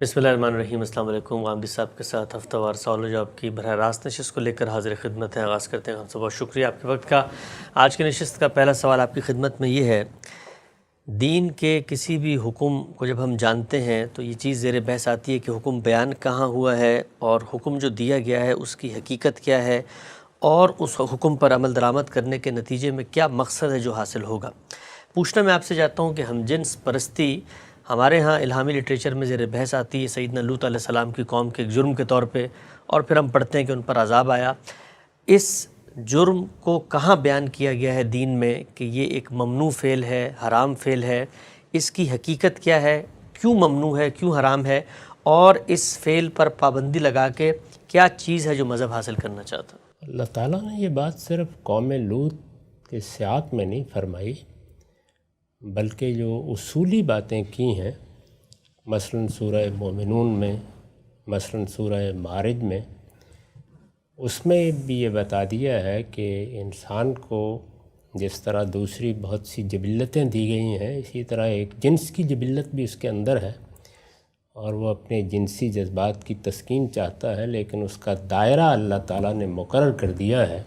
بسم اللہ الرحمن الرحیم۔ السلام علیکم۔ غامدی صاحب کے ساتھ ہفتہ وار سوالو جواب کی براہ راست نشست کو لے کر حاضر خدمت ہے۔ آغاز کرتے ہیں ہم سے بہت شکریہ آپ کے وقت کا۔ آج کی نشست کا پہلا سوال آپ کی خدمت میں یہ ہے، دین کے کسی بھی حکم کو جب ہم جانتے ہیں تو یہ چیز زیر بحث آتی ہے کہ حکم بیان کہاں ہوا ہے اور حکم جو دیا گیا ہے اس کی حقیقت کیا ہے، اور اس حکم پر عمل درآمد کرنے کے نتیجے میں کیا مقصد ہے جو حاصل ہوگا۔ پوچھنا میں آپ سے چاہتا ہوں کہ ہم جنس پرستی ہمارے ہاں الہامی لٹریچر میں زیر بحث آتی ہے سیدنا لوط علیہ السلام کی قوم کے ایک جرم کے طور پہ، اور پھر ہم پڑھتے ہیں کہ ان پر عذاب آیا۔ اس جرم کو کہاں بیان کیا گیا ہے دین میں کہ یہ ایک ممنوع فعل ہے، حرام فعل ہے؟ اس کی حقیقت کیا ہے، کیوں ممنوع ہے، کیوں حرام ہے، اور اس فعل پر پابندی لگا کے کیا چیز ہے جو مذہب حاصل کرنا چاہتا ہے؟ اللہ تعالیٰ نے یہ بات صرف قوم لوط کے سیاق میں نہیں فرمائی، بلکہ جو اصولی باتیں کی ہیں، مثلاً سورہ مومنون میں، مثلاً سورہ معارج میں، اس میں بھی یہ بتا دیا ہے کہ انسان کو جس طرح دوسری بہت سی جبلتیں دی گئی ہیں، اسی طرح ایک جنس کی جبلت بھی اس کے اندر ہے، اور وہ اپنے جنسی جذبات کی تسکین چاہتا ہے، لیکن اس کا دائرہ اللہ تعالیٰ نے مقرر کر دیا ہے،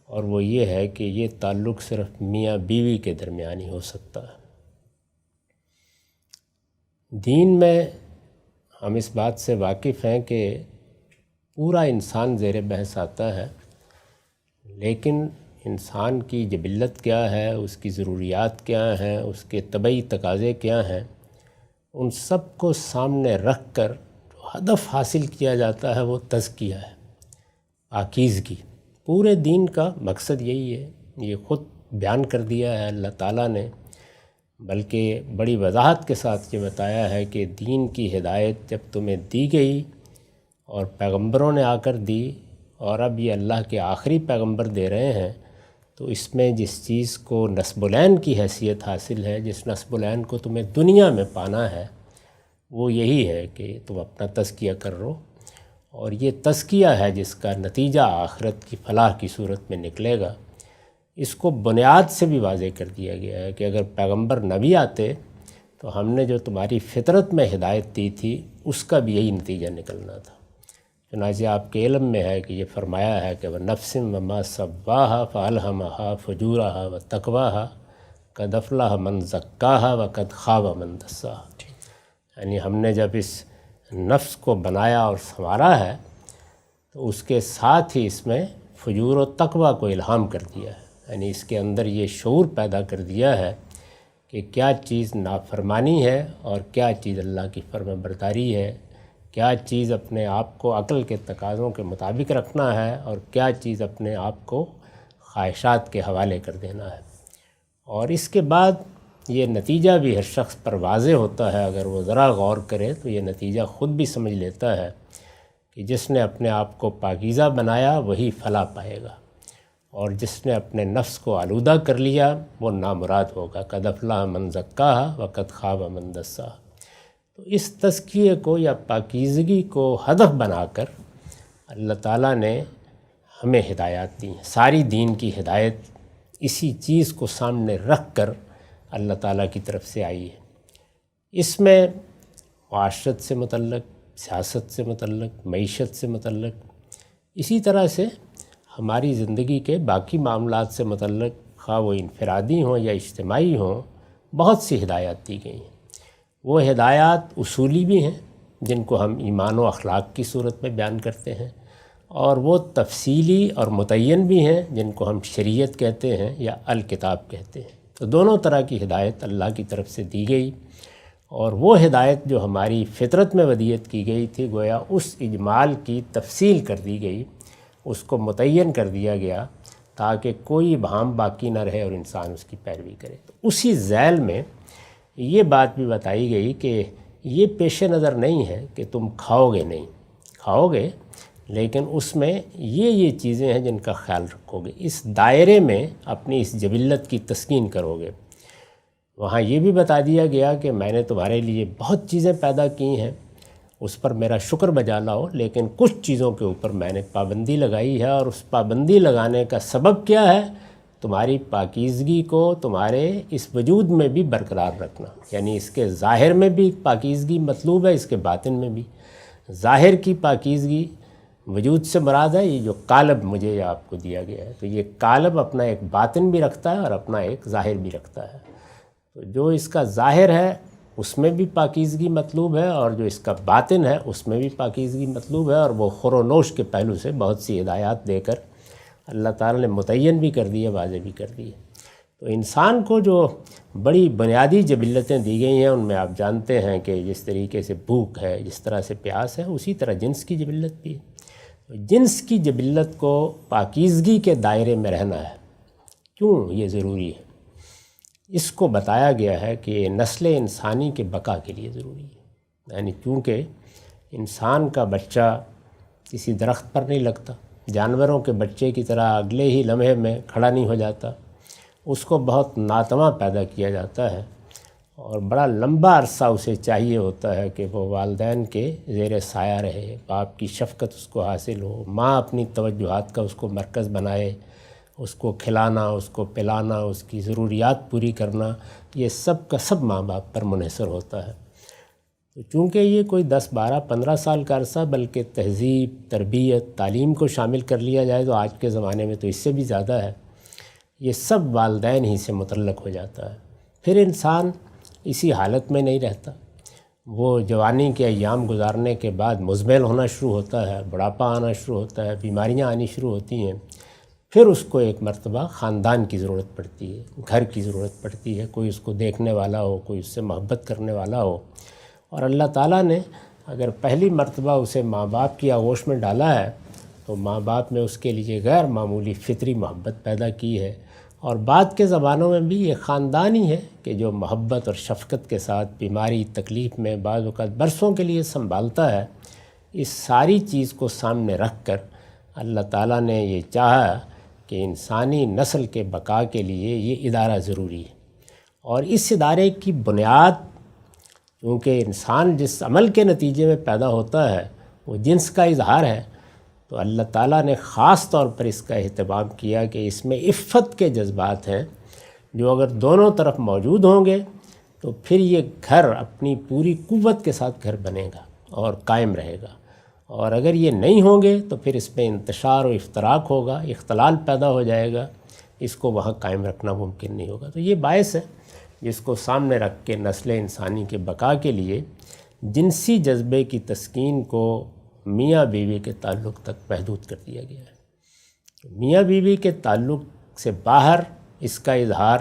اور وہ یہ ہے کہ یہ تعلق صرف میاں بیوی کے درمیان ہی ہو سکتا ہے۔ دین میں ہم اس بات سے واقف ہیں کہ پورا انسان زیر بحث آتا ہے، لیکن انسان کی جبلت کیا ہے، اس کی ضروریات کیا ہیں، اس کے طبعی تقاضے کیا ہیں، ان سب کو سامنے رکھ کر جو ہدف حاصل کیا جاتا ہے وہ تزکیہ ہے، پاکیزگی۔ پورے دین کا مقصد یہی ہے، یہ خود بیان کر دیا ہے اللہ تعالیٰ نے، بلکہ بڑی وضاحت کے ساتھ یہ بتایا ہے کہ دین کی ہدایت جب تمہیں دی گئی اور پیغمبروں نے آ کر دی، اور اب یہ اللہ کے آخری پیغمبر دے رہے ہیں، تو اس میں جس چیز کو نصب العین کی حیثیت حاصل ہے، جس نصب العین کو تمہیں دنیا میں پانا ہے، وہ یہی ہے کہ تم اپنا تزکیہ کر رہو، اور یہ تزکیہ ہے جس کا نتیجہ آخرت کی فلاح کی صورت میں نکلے گا۔ اس کو بنیاد سے بھی واضح کر دیا گیا ہے کہ اگر پیغمبر نبی آتے تو ہم نے جو تمہاری فطرت میں ہدایت دی تھی اس کا بھی یہی نتیجہ نکلنا تھا۔ چنانچہ آپ کے علم میں ہے کہ یہ فرمایا ہے کہ وَنَفْسٍ وَمَا سَوَّاهَا فَأَلْهَمَهَا فُجُورَهَا وَتَقْوَاهَا قَدْ أَفْلَحَ مَنْ زَكَّاهَا وَقَدْ خَابَ مَنْ دَسَّاهَا۔ یعنی ہم نے جب اس نفس کو بنایا اور سنوارا ہے تو اس کے ساتھ ہی اس میں فجور و تقوی کو الہام کر دیا ہے، یعنی اس کے اندر یہ شعور پیدا کر دیا ہے کہ کیا چیز نافرمانی ہے اور کیا چیز اللہ کی فرما برداری ہے، کیا چیز اپنے آپ کو عقل کے تقاضوں کے مطابق رکھنا ہے اور کیا چیز اپنے آپ کو خواہشات کے حوالے کر دینا ہے۔ اور اس کے بعد یہ نتیجہ بھی ہر شخص پر واضح ہوتا ہے، اگر وہ ذرا غور کرے تو یہ نتیجہ خود بھی سمجھ لیتا ہے کہ جس نے اپنے آپ کو پاکیزہ بنایا وہی فلاح پائے گا، اور جس نے اپنے نفس کو آلودہ کر لیا وہ نامراد ہوگا۔ قد افلح من زکاہا وقد خاب من دساہا۔ تو اس تزکیے کو یا پاکیزگی کو ہدف بنا کر اللہ تعالیٰ نے ہمیں ہدایات دی ہیں۔ ساری دین کی ہدایت اسی چیز کو سامنے رکھ کر اللہ تعالیٰ کی طرف سے آئی ہے۔ اس میں معاشرت سے متعلق، سیاست سے متعلق، معیشت سے متعلق، اسی طرح سے ہماری زندگی کے باقی معاملات سے متعلق، خواہ وہ انفرادی ہوں یا اجتماعی ہوں، بہت سی ہدایات دی گئی ہیں۔ وہ ہدایات اصولی بھی ہیں جن کو ہم ایمان و اخلاق کی صورت میں بیان کرتے ہیں، اور وہ تفصیلی اور متعین بھی ہیں جن کو ہم شریعت کہتے ہیں یا الکتاب کہتے ہیں۔ تو دونوں طرح کی ہدایت اللہ کی طرف سے دی گئی، اور وہ ہدایت جو ہماری فطرت میں ودیت کی گئی تھی گویا اس اجمال کی تفصیل کر دی گئی، اس کو متعین کر دیا گیا تاکہ کوئی ابہام باقی نہ رہے اور انسان اس کی پیروی کرے۔ تو اسی ذیل میں یہ بات بھی بتائی گئی کہ یہ پیش نظر نہیں ہے کہ تم کھاؤ گے، نہیں کھاؤ گے، لیکن اس میں یہ چیزیں ہیں جن کا خیال رکھو گے، اس دائرے میں اپنی اس جبلت کی تسکین کرو گے۔ وہاں یہ بھی بتا دیا گیا کہ میں نے تمہارے لیے بہت چیزیں پیدا کی ہیں، اس پر میرا شکر بجا لاؤ، لیکن کچھ چیزوں کے اوپر میں نے پابندی لگائی ہے، اور اس پابندی لگانے کا سبب کیا ہے؟ تمہاری پاکیزگی کو تمہارے اس وجود میں بھی برقرار رکھنا، یعنی اس کے ظاہر میں بھی پاکیزگی مطلوب ہے، اس کے باطن میں بھی۔ ظاہر کی پاکیزگی وجود سے مراد ہے یہ جو قالب مجھے آپ کو دیا گیا ہے، تو یہ قالب اپنا ایک باطن بھی رکھتا ہے اور اپنا ایک ظاہر بھی رکھتا ہے۔ تو جو اس کا ظاہر ہے اس میں بھی پاکیزگی مطلوب ہے، اور جو اس کا باطن ہے اس میں بھی پاکیزگی مطلوب ہے، اور وہ خور و نوش کے پہلو سے بہت سی ہدایات دے کر اللہ تعالیٰ نے متعین بھی کر دی ہے، واضح بھی کر دی ہے۔ تو انسان کو جو بڑی بنیادی جبلتیں دی گئی ہیں ان میں آپ جانتے ہیں کہ جس طریقے سے بھوک ہے، جس طرح سے پیاس ہے، اسی طرح جنس کی جبلت بھی ہے۔ جنس کی جبلت کو پاکیزگی کے دائرے میں رہنا ہے۔ کیوں یہ ضروری ہے؟ اس کو بتایا گیا ہے کہ نسل انسانی کے بقا کے لیے ضروری ہے، یعنی چونکہ انسان کا بچہ کسی درخت پر نہیں لگتا، جانوروں کے بچے کی طرح اگلے ہی لمحے میں کھڑا نہیں ہو جاتا، اس کو بہت ناتواں پیدا کیا جاتا ہے، اور بڑا لمبا عرصہ اسے چاہیے ہوتا ہے کہ وہ والدین کے زیر سایہ رہے، باپ کی شفقت اس کو حاصل ہو، ماں اپنی توجہات کا اس کو مرکز بنائے، اس کو کھلانا، اس کو پلانا، اس کی ضروریات پوری کرنا، یہ سب کا سب ماں باپ پر منحصر ہوتا ہے۔ تو چونکہ یہ کوئی 10 12 15 سال کا عرصہ بلکہ تہذیب، تربیت، تعلیم کو شامل کر لیا جائے تو آج کے زمانے میں تو اس سے بھی زیادہ ہے، یہ سب والدین ہی سے متعلق ہو جاتا ہے۔ پھر انسان اسی حالت میں نہیں رہتا، وہ جوانی کے ایام گزارنے کے بعد مزمل ہونا شروع ہوتا ہے، بڑھاپا آنا شروع ہوتا ہے، بیماریاں آنی شروع ہوتی ہیں، پھر اس کو ایک مرتبہ خاندان کی ضرورت پڑتی ہے، گھر کی ضرورت پڑتی ہے، کوئی اس کو دیکھنے والا ہو، کوئی اس سے محبت کرنے والا ہو۔ اور اللہ تعالیٰ نے اگر پہلی مرتبہ اسے ماں باپ کی آغوش میں ڈالا ہے تو ماں باپ نے اس کے لیے غیر معمولی فطری محبت پیدا کی ہے، اور بعد کے زمانوں میں بھی یہ خاندان ہی ہے کہ جو محبت اور شفقت کے ساتھ بیماری تکلیف میں بعض اوقات برسوں کے لیے سنبھالتا ہے۔ اس ساری چیز کو سامنے رکھ کر اللہ تعالیٰ نے یہ چاہا کہ انسانی نسل کے بقا کے لیے یہ ادارہ ضروری ہے، اور اس ادارے کی بنیاد، کیونکہ انسان جس عمل کے نتیجے میں پیدا ہوتا ہے وہ جنس کا اظہار ہے، تو اللہ تعالیٰ نے خاص طور پر اس کا اہتمام کیا کہ اس میں عفت کے جذبات ہیں، جو اگر دونوں طرف موجود ہوں گے تو پھر یہ گھر اپنی پوری قوت کے ساتھ گھر بنے گا اور قائم رہے گا، اور اگر یہ نہیں ہوں گے تو پھر اس میں انتشار و افتراق ہوگا، اختلال پیدا ہو جائے گا، اس کو وہاں قائم رکھنا ممکن نہیں ہوگا۔ تو یہ باعث ہے جس کو سامنے رکھ کے نسل انسانی کے بقا کے لیے جنسی جذبے کی تسکین کو میاں بیوی کے تعلق تک محدود کر دیا گیا ہے۔ میاں بیوی کے تعلق سے باہر اس کا اظہار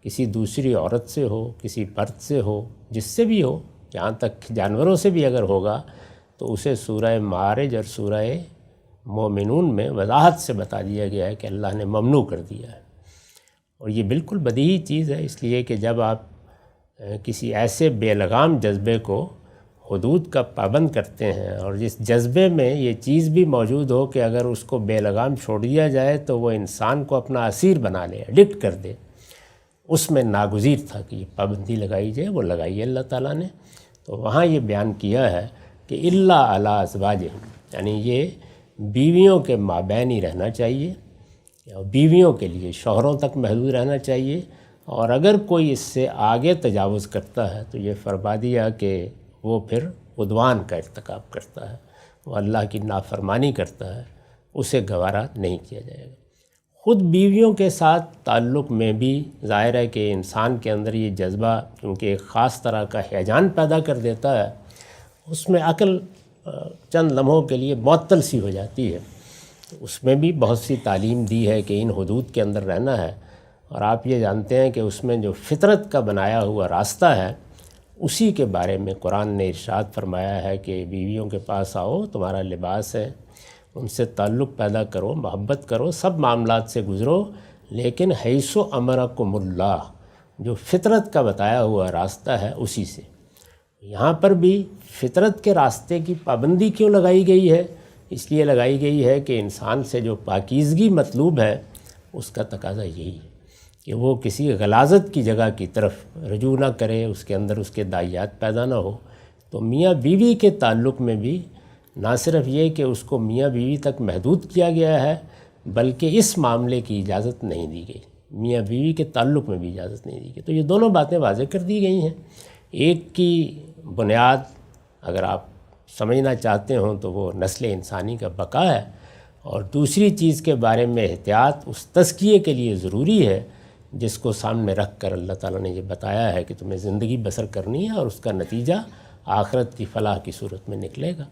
کسی دوسری عورت سے ہو، کسی مرد سے ہو، جس سے بھی ہو، یہاں تک جانوروں سے بھی اگر ہوگا تو اسے سورہ معارج اور سورہ مومنون میں وضاحت سے بتا دیا گیا ہے کہ اللہ نے ممنوع کر دیا ہے۔ اور یہ بالکل بدیہی چیز ہے، اس لیے کہ جب آپ کسی ایسے بے لگام جذبے کو حدود کا پابند کرتے ہیں، اور جس جذبے میں یہ چیز بھی موجود ہو کہ اگر اس کو بے لگام چھوڑ دیا جائے تو وہ انسان کو اپنا اسیر بنا لے، ایڈکٹ کر دے، اس میں ناگزیر تھا کہ یہ پابندی لگائی جائے، وہ لگائی ہے اللہ تعالیٰ نے۔ تو وہاں یہ بیان کیا ہے کہ الا علی ازواجہم، یعنی یہ بیویوں کے مابین ہی رہنا چاہیے، بیویوں کے لیے شوہروں تک محدود رہنا چاہیے، اور اگر کوئی اس سے آگے تجاوز کرتا ہے تو یہ فرما دیا کہ وہ پھر عدوان کا ارتکاب کرتا ہے، وہ اللہ کی نافرمانی کرتا ہے، اسے گوارا نہیں کیا جائے گا۔ خود بیویوں کے ساتھ تعلق میں بھی ظاہر ہے کہ انسان کے اندر یہ جذبہ کیونکہ ایک خاص طرح کا ہیجان پیدا کر دیتا ہے، اس میں عقل چند لمحوں کے لیے معطل سی ہو جاتی ہے، اس میں بھی بہت سی تعلیم دی ہے کہ ان حدود کے اندر رہنا ہے۔ اور آپ یہ جانتے ہیں کہ اس میں جو فطرت کا بنایا ہوا راستہ ہے اسی کے بارے میں قرآن نے ارشاد فرمایا ہے کہ بیویوں کے پاس آؤ، تمہارا لباس ہے، ان سے تعلق پیدا کرو، محبت کرو، سب معاملات سے گزرو، لیکن حیث امرکم اللہ، جو فطرت کا بتایا ہوا راستہ ہے اسی سے۔ یہاں پر بھی فطرت کے راستے کی پابندی کیوں لگائی گئی ہے؟ اس لیے لگائی گئی ہے کہ انسان سے جو پاکیزگی مطلوب ہے اس کا تقاضا یہی ہے کہ وہ کسی غلاظت کی جگہ کی طرف رجوع نہ کرے، اس کے اندر اس کے داعیات پیدا نہ ہو۔ تو میاں بیوی کے تعلق میں بھی نہ صرف یہ کہ اس کو میاں بیوی تک محدود کیا گیا ہے، بلکہ اس معاملے کی اجازت نہیں دی گئی، میاں بیوی کے تعلق میں بھی اجازت نہیں دی گئی۔ تو یہ دونوں باتیں واضح کر دی گئی ہیں۔ ایک کی بنیاد اگر آپ سمجھنا چاہتے ہوں تو وہ نسل انسانی کا بقا ہے، اور دوسری چیز کے بارے میں احتیاط اس تزکیے کے لیے ضروری ہے جس کو سامنے رکھ کر اللہ تعالیٰ نے یہ بتایا ہے کہ تمہیں زندگی بسر کرنی ہے اور اس کا نتیجہ آخرت کی فلاح کی صورت میں نکلے گا۔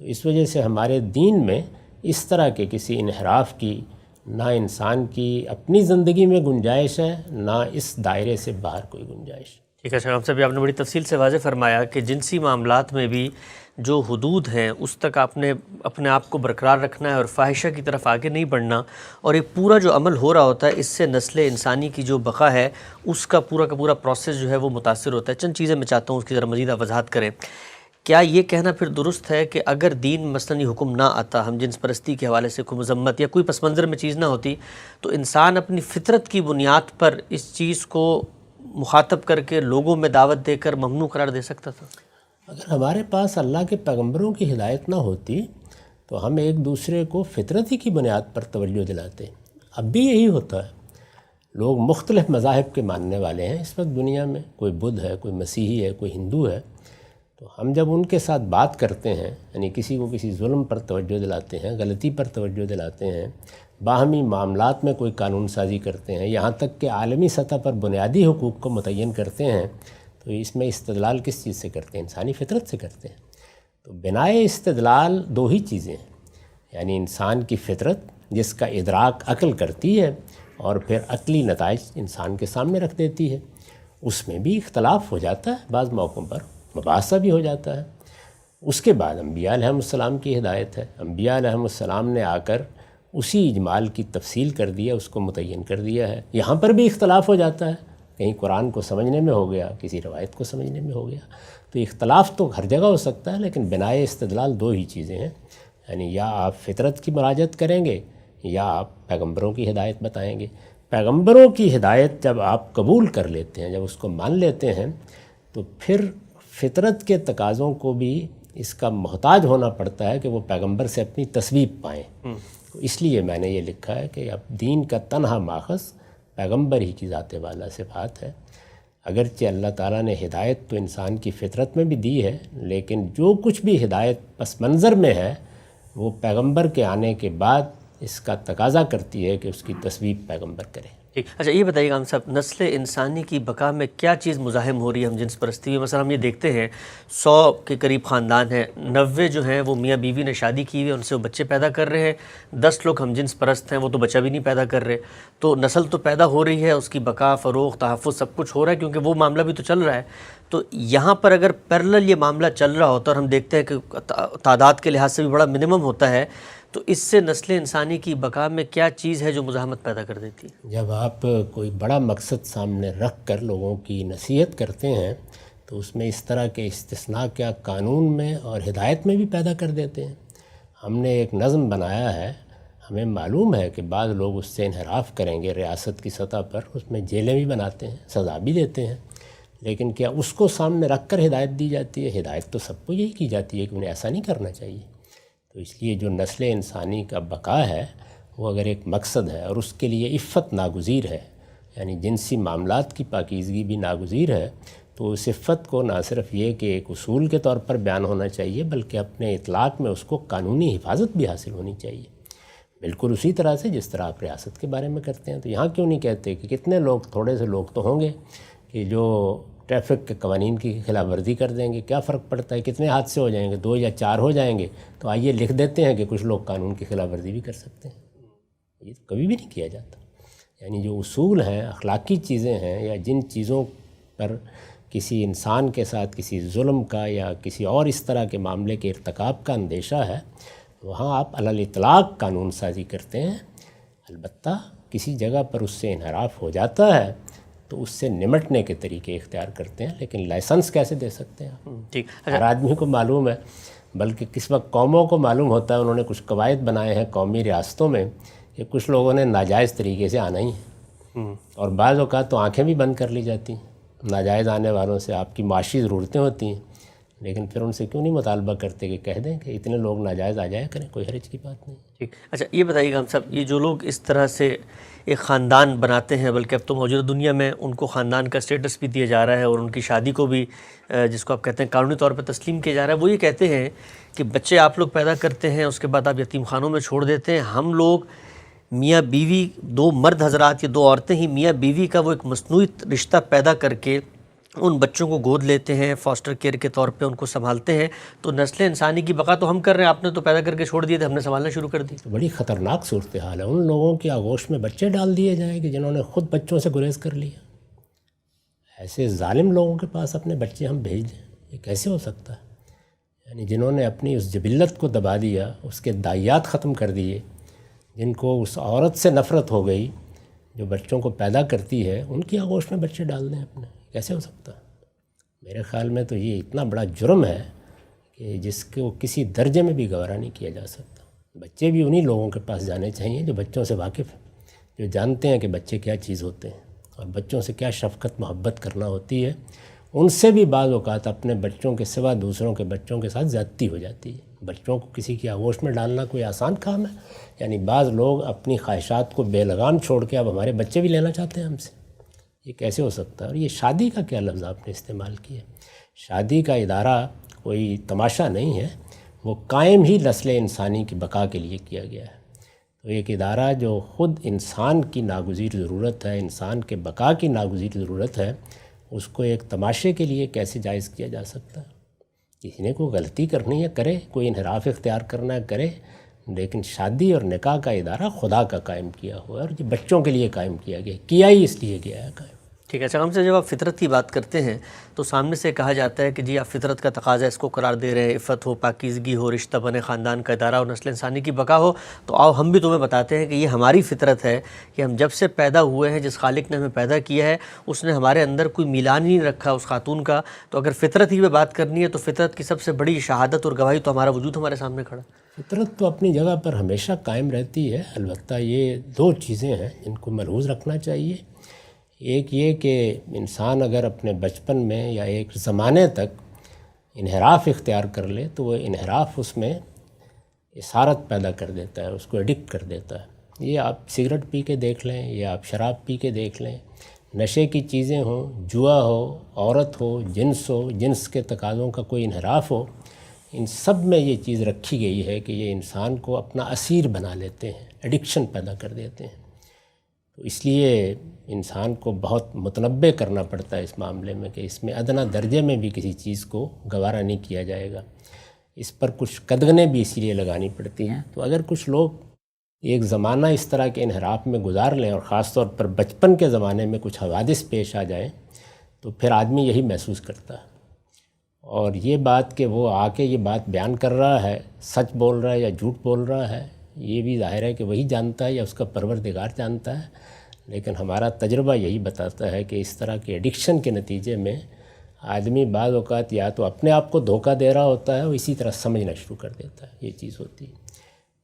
تو اس وجہ سے ہمارے دین میں اس طرح کے کسی انحراف کی نہ انسان کی اپنی زندگی میں گنجائش ہے، نہ اس دائرے سے باہر کوئی گنجائش۔ ٹھیک ہے شاہد صاحب، آپ نے بڑی تفصیل سے واضح فرمایا کہ جنسی معاملات میں بھی جو حدود ہیں اس تک آپ نے اپنے آپ کو برقرار رکھنا ہے اور فاحشہ کی طرف آگے نہیں بڑھنا، اور یہ پورا جو عمل ہو رہا ہوتا ہے اس سے نسل انسانی کی جو بقا ہے اس کا پورا پروسیس جو ہے وہ متاثر ہوتا ہے۔ چند چیزیں میں چاہتا ہوں اس کی ذرا مزید وضاحت کریں۔ کیا یہ کہنا پھر درست ہے کہ اگر دین مثلاً یہ حکم نہ آتا، ہم جنس پرستی کے حوالے سے کوئی مذمت یا کوئی پس منظر میں چیز نہ ہوتی، تو انسان اپنی فطرت کی بنیاد پر اس چیز کو مخاطب کر کے لوگوں میں دعوت دے کر ممنوع قرار دے سکتا تھا؟ اگر ہمارے پاس اللہ کے پیغمبروں کی ہدایت نہ ہوتی تو ہم ایک دوسرے کو فطرت ہی کی بنیاد پر توجہ دلاتے۔ اب بھی یہی ہوتا ہے، لوگ مختلف مذاہب کے ماننے والے ہیں اس وقت دنیا میں، کوئی بدھ ہے، کوئی مسیحی ہے، کوئی ہندو ہے، تو ہم جب ان کے ساتھ بات کرتے ہیں، یعنی کسی کو کسی ظلم پر توجہ دلاتے ہیں، غلطی پر توجہ دلاتے ہیں، باہمی معاملات میں کوئی قانون سازی کرتے ہیں، یہاں تک کہ عالمی سطح پر بنیادی حقوق کو متعین کرتے ہیں، تو اس میں استدلال کس چیز سے کرتے ہیں؟ انسانی فطرت سے کرتے ہیں۔ تو بنائے استدلال دو ہی چیزیں ہیں، یعنی انسان کی فطرت جس کا ادراک عقل کرتی ہے اور پھر عقلی نتائج انسان کے سامنے رکھ دیتی ہے۔ اس میں بھی اختلاف ہو جاتا ہے، بعض موقعوں پر مباحثہ بھی ہو جاتا ہے۔ اس کے بعد انبیاء علیہ السلام کی ہدایت ہے، انبیاء علیہ السلام نے آ کر اسی اجمال کی تفصیل کر دیا، اس کو متعین کر دیا ہے۔ یہاں پر بھی اختلاف ہو جاتا ہے، کہیں قرآن کو سمجھنے میں ہو گیا، کسی روایت کو سمجھنے میں ہو گیا، تو اختلاف تو ہر جگہ ہو سکتا ہے، لیکن بنائے استدلال دو ہی چیزیں ہیں، یعنی یا آپ فطرت کی مراجعت کریں گے یا آپ پیغمبروں کی ہدایت بتائیں گے۔ پیغمبروں کی ہدایت جب آپ قبول کر لیتے ہیں، جب اس کو مان لیتے ہیں، تو پھر فطرت کے تقاضوں کو بھی اس کا محتاج ہونا پڑتا ہے کہ وہ پیغمبر سے اپنی تصویب پائیں۔ تو اس لیے میں نے یہ لکھا ہے کہ اب دین کا تنہا ماخذ پیغمبر ہی کی ذات والا صفات ہے۔ اگرچہ اللہ تعالیٰ نے ہدایت تو انسان کی فطرت میں بھی دی ہے، لیکن جو کچھ بھی ہدایت پس منظر میں ہے وہ پیغمبر کے آنے کے بعد اس کا تقاضا کرتی ہے کہ اس کی تصویب پیغمبر کرے۔ ٹھیک، اچھا یہ بتائیے گا ہم صاحب، نسل انسانی کی بقا میں کیا چیز مزاحم ہو رہی ہے ہم جنس پرستی میں؟ مثلا ہم یہ دیکھتے ہیں 100 کے قریب خاندان ہیں، 90 جو ہیں وہ میاں بیوی نے شادی کی ہوئی ہے، ان سے وہ بچے پیدا کر رہے ہیں، 10 لوگ ہم جنس پرست ہیں، وہ تو بچہ بھی نہیں پیدا کر رہے۔ تو نسل تو پیدا ہو رہی ہے، اس کی بقا، فروغ، تحفظ سب کچھ ہو رہا ہے کیونکہ وہ معاملہ بھی تو چل رہا ہے۔ تو یہاں پر اگر پیرلل یہ معاملہ چل رہا ہوتا اور ہم دیکھتے ہیں کہ تعداد کے لحاظ سے بھی بڑا منیمم ہوتا ہے، تو اس سے نسل انسانی کی بقا میں کیا چیز ہے جو مزاحمت پیدا کر دیتی ہے؟ جب آپ کوئی بڑا مقصد سامنے رکھ کر لوگوں کی نصیحت کرتے ہیں تو اس میں اس طرح کے استثناء کیا قانون میں اور ہدایت میں بھی پیدا کر دیتے ہیں۔ ہم نے ایک نظم بنایا ہے، ہمیں معلوم ہے کہ بعض لوگ اس سے انحراف کریں گے ریاست کی سطح پر، اس میں جیلیں بھی بناتے ہیں، سزا بھی دیتے ہیں، لیکن کیا اس کو سامنے رکھ کر ہدایت دی جاتی ہے؟ ہدایت تو سب کو یہی کی جاتی ہے کہ انہیں ایسا نہیں کرنا چاہیے۔ تو اس لیے جو نسل انسانی کا بقا ہے وہ اگر ایک مقصد ہے اور اس کے لیے عفت ناگزیر ہے، یعنی جنسی معاملات کی پاکیزگی بھی ناگزیر ہے، تو اس عفت کو نہ صرف یہ کہ ایک اصول کے طور پر بیان ہونا چاہیے بلکہ اپنے اطلاق میں اس کو قانونی حفاظت بھی حاصل ہونی چاہیے، بالکل اسی طرح سے جس طرح آپ ریاست کے بارے میں کرتے ہیں۔ تو یہاں کیوں نہیں کہتے کہ کتنے لوگ، تھوڑے سے لوگ تو ہوں گے کہ جو ٹریفک کے قوانین کی خلاف ورزی کر دیں گے، کیا فرق پڑتا ہے، کتنے حادثے ہو جائیں گے، 2 یا 4 ہو جائیں گے، تو آئیے لکھ دیتے ہیں کہ کچھ لوگ قانون کی خلاف ورزی بھی کر سکتے ہیں۔ یہ تو کبھی بھی نہیں کیا جاتا۔ یعنی جو اصول ہیں، اخلاقی چیزیں ہیں، یا جن چیزوں پر کسی انسان کے ساتھ کسی ظلم کا یا کسی اور اس طرح کے معاملے کے ارتکاب کا اندیشہ ہے، وہاں آپ علی الاطلاق قانون سازی کرتے ہیں۔ البتہ کسی جگہ پر اس سے انحراف ہو جاتا ہے تو اس سے نمٹنے کے طریقے اختیار کرتے ہیں، لیکن لائسنس کیسے دے سکتے ہیں؟ ٹھیک، ہر آدمی کو معلوم ہے، بلکہ کس وقت قوموں کو معلوم ہوتا ہے، انہوں نے کچھ قواعد بنائے ہیں قومی ریاستوں میں کہ کچھ لوگوں نے ناجائز طریقے سے آنا ہی ہے، اور بعض اوقات تو آنکھیں بھی بند کر لی جاتی ہیں ناجائز آنے والوں سے۔ آپ کی معاشی ضرورتیں ہوتی ہیں، لیکن پھر ان سے کیوں نہیں مطالبہ کرتے کہ کہہ دیں کہ اتنے لوگ ناجائز آ جایا کریں، کوئی حرج کی بات نہیں۔ ٹھیک. اچھا یہ بتائیے گا ہم صاحب، یہ جو لوگ اس طرح سے ایک خاندان بناتے ہیں، بلکہ اب تو موجودہ دنیا میں ان کو خاندان کا اسٹیٹس بھی دیا جا رہا ہے اور ان کی شادی کو بھی جس کو آپ کہتے ہیں قانونی طور پہ تسلیم کیا جا رہا ہے، وہ یہ کہتے ہیں کہ بچے آپ لوگ پیدا کرتے ہیں، اس کے بعد آپ یتیم خانوں میں چھوڑ دیتے ہیں، ہم لوگ میاں بیوی، دو مرد حضرات یا دو عورتیں ہی میاں بیوی کا وہ ایک مصنوعی رشتہ پیدا کر کے ان بچوں کو گود لیتے ہیں، فاسٹر کیئر کے طور پہ ان کو سنبھالتے ہیں، تو نسل انسانی کی بقا تو ہم کر رہے ہیں، آپ نے تو پیدا کر کے چھوڑ دیے تھے، ہم نے سنبھالنا شروع کر دی. بڑی خطرناک صورتحال ہے. ان لوگوں کی آغوش میں بچے ڈال دیے جائیں کہ جنہوں نے خود بچوں سے گریز کر لیا. ایسے ظالم لوگوں کے پاس اپنے بچے ہم بھیج دیں، یہ کیسے ہو سکتا ہے؟ یعنی جنہوں نے اپنی اس جبلت کو دبا دیا، اس کے دائیات ختم کر دیے، جن کو اس عورت سے نفرت ہو گئی جو بچوں کو پیدا کرتی ہے، ان کی آغوش میں بچے ڈال دیں اپنے، کیسے ہو سکتا ہے؟ میرے خیال میں تو یہ اتنا بڑا جرم ہے کہ جس کو کسی درجے میں بھی گوارا نہیں کیا جا سکتا. بچے بھی انہی لوگوں کے پاس جانے چاہیے جو بچوں سے واقف ہیں، جو جانتے ہیں کہ بچے کیا چیز ہوتے ہیں اور بچوں سے کیا شفقت محبت کرنا ہوتی ہے. ان سے بھی بعض اوقات اپنے بچوں کے سوا دوسروں کے بچوں کے ساتھ زیادتی ہو جاتی ہے. بچوں کو کسی کی آغوش میں ڈالنا کوئی آسان کام ہے؟ یعنی بعض لوگ اپنی خواہشات کو بے لگام چھوڑ کے اب ہمارے بچے بھی لینا چاہتے ہیں ہم سے. یہ کیسے ہو سکتا ہے؟ اور یہ شادی کا کیا لفظ آپ نے استعمال کیا؟ شادی کا ادارہ کوئی تماشا نہیں ہے، وہ قائم ہی نسل انسانی کی بقا کے لیے کیا گیا ہے. تو ایک ادارہ جو خود انسان کی ناگزیر ضرورت ہے، انسان کے بقا کی ناگزیر ضرورت ہے، اس کو ایک تماشے کے لیے کیسے جائز کیا جا سکتا ہے؟ کسی نے کوئی غلطی کرنی ہے کرے، کوئی انحراف اختیار کرنا ہے کرے، لیکن شادی اور نکاح کا ادارہ خدا کا قائم کیا ہوا ہے اور یہ بچوں کے لیے قائم کیا گیا، کیا ہی اس لیے گیا ہے قائم. ٹھیک ہے. اچھا ہم سے جب آپ فطرت کی بات کرتے ہیں تو سامنے سے کہا جاتا ہے کہ جی آپ فطرت کا تقاضا اس کو قرار دے رہے ہیں، عفت ہو، پاکیزگی ہو، رشتہ بنے، خاندان کا ادارہ ہو، نسل انسانی کی بقا ہو. تو آؤ ہم بھی تمہیں بتاتے ہیں کہ یہ ہماری فطرت ہے کہ ہم جب سے پیدا ہوئے ہیں، جس خالق نے ہمیں پیدا کیا ہے اس نے ہمارے اندر کوئی میلان ہی نہیں رکھا اس خاتون کا. تو اگر فطرت ہی پہ بات کرنی ہے تو فطرت کی سب سے بڑی شہادت اور گواہی تو ہمارا وجود ہمارے سامنے کھڑا. فطرت تو اپنی جگہ پر ہمیشہ قائم رہتی ہے، البتہ یہ دو چیزیں ہیں جن کو ملحوظ رکھنا چاہیے. ایک یہ کہ انسان اگر اپنے بچپن میں یا ایک زمانے تک انحراف اختیار کر لے تو وہ انحراف اس میں اسارت پیدا کر دیتا ہے، اس کو ایڈکٹ کر دیتا ہے. یہ آپ سگریٹ پی کے دیکھ لیں یا آپ شراب پی کے دیکھ لیں، نشے کی چیزیں ہوں، جوا ہو، عورت ہو، جنس کے تقاضوں کا کوئی انحراف ہو، ان سب میں یہ چیز رکھی گئی ہے کہ یہ انسان کو اپنا اسیر بنا لیتے ہیں، ایڈکشن پیدا کر دیتے ہیں. تو اس لیے انسان کو بہت متنبع کرنا پڑتا ہے اس معاملے میں کہ اس میں ادنیٰ درجے میں بھی کسی چیز کو گوارا نہیں کیا جائے گا. اس پر کچھ قدغنیں بھی اسی لیے لگانی پڑتی ہیں. تو اگر کچھ لوگ ایک زمانہ اس طرح کے انحراف میں گزار لیں اور خاص طور پر بچپن کے زمانے میں کچھ حوادث پیش آ جائیں تو پھر آدمی یہی محسوس کرتا ہے. اور یہ بات کہ وہ آ کے یہ بات بیان کر رہا ہے، سچ بول رہا ہے یا جھوٹ بول رہا ہے، یہ بھی ظاہر ہے کہ وہی جانتا ہے یا اس کا پروردگار جانتا ہے. لیکن ہمارا تجربہ یہی بتاتا ہے کہ اس طرح کے ایڈکشن کے نتیجے میں آدمی بعض اوقات یا تو اپنے آپ کو دھوکہ دے رہا ہوتا ہے اور اسی طرح سمجھنا شروع کر دیتا ہے. یہ چیز ہوتی ہے.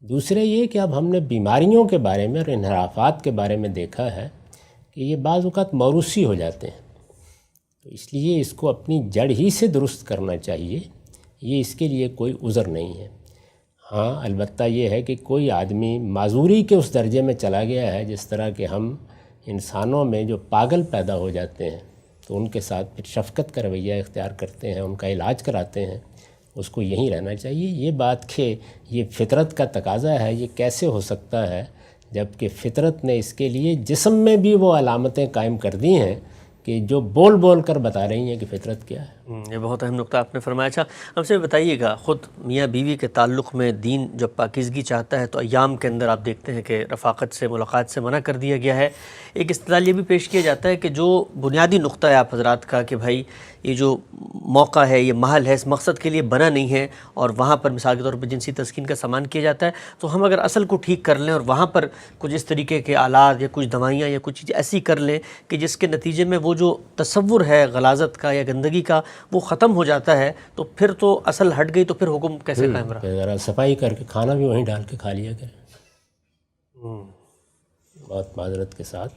دوسرے یہ کہ اب ہم نے بیماریوں کے بارے میں اور انحرافات کے بارے میں دیکھا ہے کہ یہ بعض اوقات موروثی ہو جاتے ہیں. تو اس لیے اس کو اپنی جڑ ہی سے درست کرنا چاہیے. یہ اس کے لیے کوئی عذر نہیں ہے. ہاں البتہ یہ ہے کہ کوئی آدمی معذوری کے اس درجے میں چلا گیا ہے جس طرح کہ ہم انسانوں میں جو پاگل پیدا ہو جاتے ہیں تو ان کے ساتھ پھر شفقت کا رویہ اختیار کرتے ہیں، ان کا علاج کراتے ہیں. اس کو یہیں رہنا چاہیے. یہ بات کہ یہ فطرت کا تقاضا ہے، یہ کیسے ہو سکتا ہے جب کہ فطرت نے اس کے لیے جسم میں بھی وہ علامتیں قائم کر دی ہیں کہ جو بول بول کر بتا رہی ہیں کہ فطرت کیا ہے. یہ بہت اہم نقطہ آپ نے فرمایا. اچھا ہم سے بتائیے گا، خود میاں بیوی کے تعلق میں دین جب پاکیزگی چاہتا ہے تو ایام کے اندر آپ دیکھتے ہیں کہ رفاقت سے، ملاقات سے منع کر دیا گیا ہے. ایک استدلال یہ بھی پیش کیا جاتا ہے کہ جو بنیادی نقطہ ہے آپ حضرات کا کہ بھائی یہ جو موقع ہے، یہ محل ہے، اس مقصد کے لیے بنا نہیں ہے اور وہاں پر مثال کے طور پر جنسی تسکین کا سامان کیا جاتا ہے، تو ہم اگر اصل کو ٹھیک کر لیں اور وہاں پر کچھ اس طریقے کے آلات یا کچھ دوائیاں یا کچھ چیزیں ایسی کر لیں کہ جس کے نتیجے میں وہ جو تصور ہے غلاظت کا یا گندگی کا وہ ختم ہو جاتا ہے، تو پھر تو اصل ہٹ گئی، تو پھر حکم کیسے قائم رہا؟ ذرا صفائی کر کے کھانا بھی وہیں ڈال کے کھا لیا کریں. بہت معذرت کے ساتھ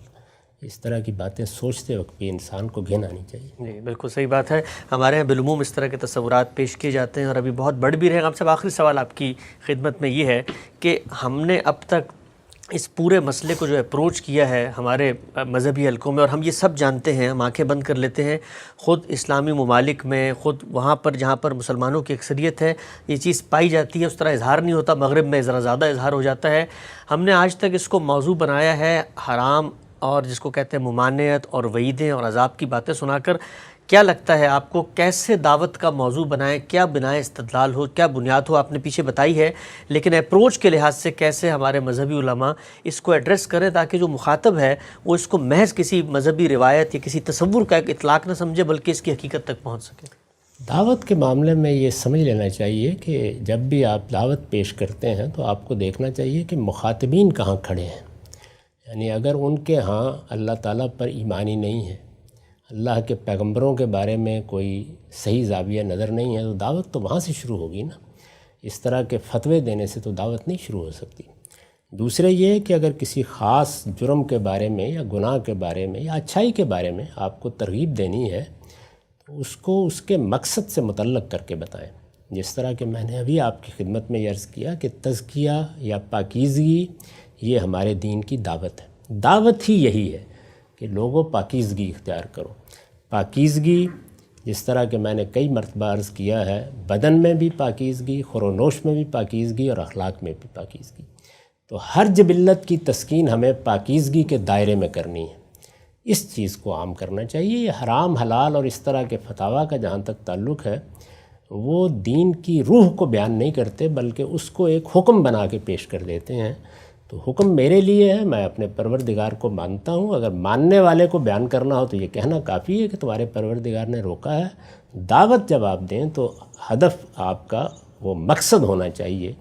اس طرح کی باتیں سوچتے وقت بھی انسان کو گھن آنی چاہیے۔ جی بالکل صحیح بات ہے، ہمارے یہاں بالعموم اس طرح کے تصورات پیش کیے جاتے ہیں اور ابھی بہت بڑھ بھی رہے ہیں۔ ہم سب آخری سوال آپ کی خدمت میں یہ ہے کہ ہم نے اب تک اس پورے مسئلے کو جو اپروچ کیا ہے ہمارے مذہبی حلقوں میں، اور ہم یہ سب جانتے ہیں، ہم آنکھیں بند کر لیتے ہیں، خود اسلامی ممالک میں، خود وہاں پر جہاں پر مسلمانوں کی اکثریت ہے یہ چیز پائی جاتی ہے، اس طرح اظہار نہیں ہوتا، مغرب میں ذرا زیادہ اظہار ہو جاتا ہے۔ ہم نے آج تک اس کو موضوع بنایا ہے حرام اور جس کو کہتے ہیں ممانعت اور وعیدیں اور عذاب کی باتیں سنا کر۔ کیا لگتا ہے آپ کو کیسے دعوت کا موضوع بنائیں، کیا بنائے استدلال ہو، کیا بنیاد ہو؟ آپ نے پیچھے بتائی ہے، لیکن اپروچ کے لحاظ سے کیسے ہمارے مذہبی علماء اس کو ایڈریس کریں تاکہ جو مخاطب ہے وہ اس کو محض کسی مذہبی روایت یا کسی تصور کا ایک اطلاق نہ سمجھے بلکہ اس کی حقیقت تک پہنچ سکے؟ دعوت کے معاملے میں یہ سمجھ لینا چاہیے کہ جب بھی آپ دعوت پیش کرتے ہیں تو آپ کو دیکھنا چاہیے کہ مخاطبین کہاں کھڑے ہیں۔ یعنی اگر ان کے ہاں اللہ تعالیٰ پر ایمانی نہیں ہے، اللہ کے پیغمبروں کے بارے میں کوئی صحیح زاویہ نظر نہیں ہے، تو دعوت تو وہاں سے شروع ہوگی نا۔ اس طرح کے فتوے دینے سے تو دعوت نہیں شروع ہو سکتی۔ دوسرے یہ کہ اگر کسی خاص جرم کے بارے میں یا گناہ کے بارے میں یا اچھائی کے بارے میں آپ کو ترغیب دینی ہے تو اس کو اس کے مقصد سے متعلق کر کے بتائیں۔ جس طرح کہ میں نے ابھی آپ کی خدمت میں عرض کیا کہ تزکیہ یا پاکیزگی یہ ہمارے دین کی دعوت ہے۔ دعوت ہی یہی ہے کہ لوگوں پاکیزگی اختیار کرو۔ پاکیزگی جس طرح کہ میں نے کئی مرتبہ عرض کیا ہے، بدن میں بھی پاکیزگی، خور و نوش میں بھی پاکیزگی اور اخلاق میں بھی پاکیزگی۔ تو ہر جبلت کی تسکین ہمیں پاکیزگی کے دائرے میں کرنی ہے۔ اس چیز کو عام کرنا چاہیے۔ یہ حرام حلال اور اس طرح کے فتاویٰ کا جہاں تک تعلق ہے، وہ دین کی روح کو بیان نہیں کرتے بلکہ اس کو ایک حکم بنا کے پیش کر دیتے ہیں۔ تو حکم میرے لیے ہے، میں اپنے پروردگار کو مانتا ہوں۔ اگر ماننے والے کو بیان کرنا ہو تو یہ کہنا کافی ہے کہ تمہارے پروردگار نے روکا ہے۔ دعوت جب آپ دیں تو ہدف آپ کا وہ مقصد ہونا چاہیے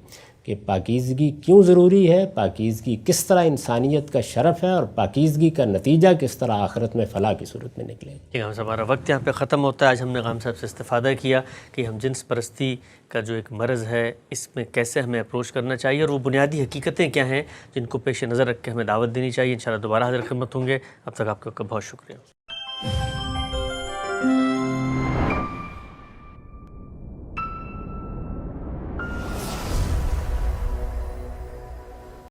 کہ پاکیزگی کیوں ضروری ہے، پاکیزگی کس طرح انسانیت کا شرف ہے اور پاکیزگی کا نتیجہ کس طرح آخرت میں فلاح کی صورت میں نکلے گا۔ جی ہمارا وقت یہاں پہ ختم ہوتا ہے۔ آج ہم نے غام صاحب سے استفادہ کیا کہ ہم جنس پرستی کا جو ایک مرض ہے اس میں کیسے ہمیں اپروچ کرنا چاہیے اور وہ بنیادی حقیقتیں کیا ہیں جن کو پیش نظر رکھ کے ہمیں دعوت دینی چاہیے۔ انشاءاللہ دوبارہ حاضر خدمت ہوں گے، اب تک آپ کا بہت شکریہ۔